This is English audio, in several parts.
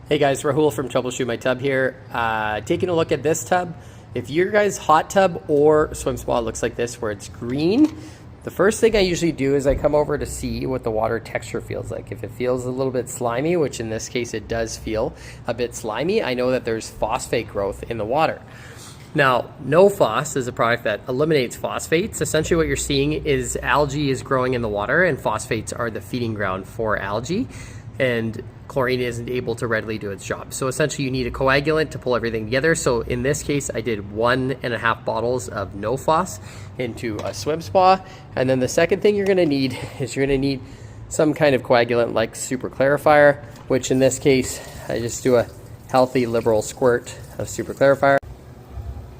Hey guys, Rahul from Troubleshoot My Tub here. Taking a look at this tub. If your guys' hot tub or swim spa looks like this where it's green, the first thing I usually do is I come over to see what the water texture feels like. If it feels a little bit slimy, which in this case it does feel a bit slimy, I know that there's phosphate growth in the water. Now, No Phos is a product that eliminates phosphates. Essentially what you're seeing is algae is growing in the water and phosphates are the feeding ground for algae, and chlorine isn't able to readily do its job. So essentially you need a coagulant to pull everything together. So in this case, I did 1.5 bottles of No Phos into a swim spa. And then the second thing you're gonna need is you're gonna need some kind of coagulant like Superclarifier, which in this case, I just do a healthy liberal squirt of Superclarifier.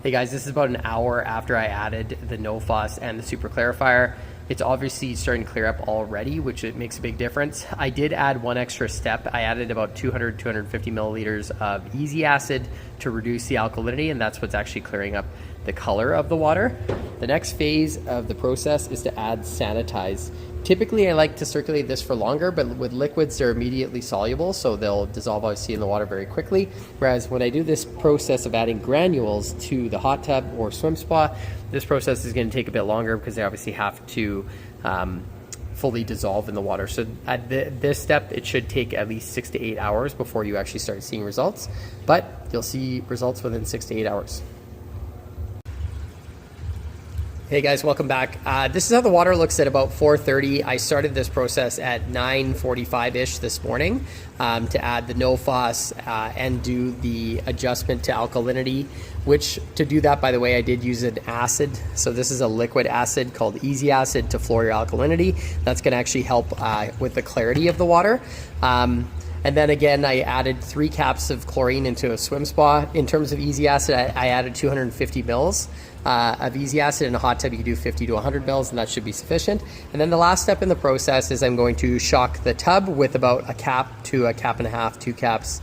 Hey guys, this is about an hour after I added the No Phos and the Superclarifier. It's obviously starting to clear up already, which it makes a big difference. I did add one extra step. I added about 250 milliliters of easy acid to reduce the alkalinity, and that's what's actually clearing up the color of the water. The next phase of the process is to add sanitize. Typically, I like to circulate this for longer, but with liquids, they're immediately soluble, so they'll dissolve obviously in the water very quickly. Whereas when I do this process of adding granules to the hot tub or swim spa, this process is going to take a bit longer because they obviously have to fully dissolve in the water. So at this step, it should take at least 6 to 8 hours before you actually start seeing results, but you'll see results within 6 to 8 hours. Hey guys, welcome back. This is how the water looks at about 4:30. I started this process at 9:45-ish this morning to add the No Phos and do the adjustment to alkalinity, which to do that, by the way, I did use an acid. So this is a liquid acid called Easy Acid to floor your alkalinity. That's gonna actually help with the clarity of the water. And then again, I added 3 caps of chlorine into a swim spa. In terms of Easy Acid, I added 250 mils of Easy Acid. In a hot tub, you can do 50 to 100 mils, and that should be sufficient. And then the last step in the process is I'm going to shock the tub with about a cap to a cap and a half, 2 caps,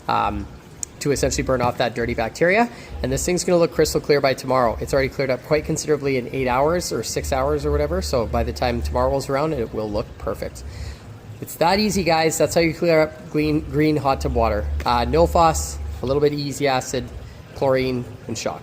to essentially burn off that dirty bacteria. And this thing's gonna look crystal clear by tomorrow. It's already cleared up quite considerably in 8 hours or 6 hours or whatever. So by the time tomorrow rolls around, it will look perfect. It's that easy, guys. That's how you clear up green hot tub water. No Phos, a little bit of Easy Acid, chlorine, and shock.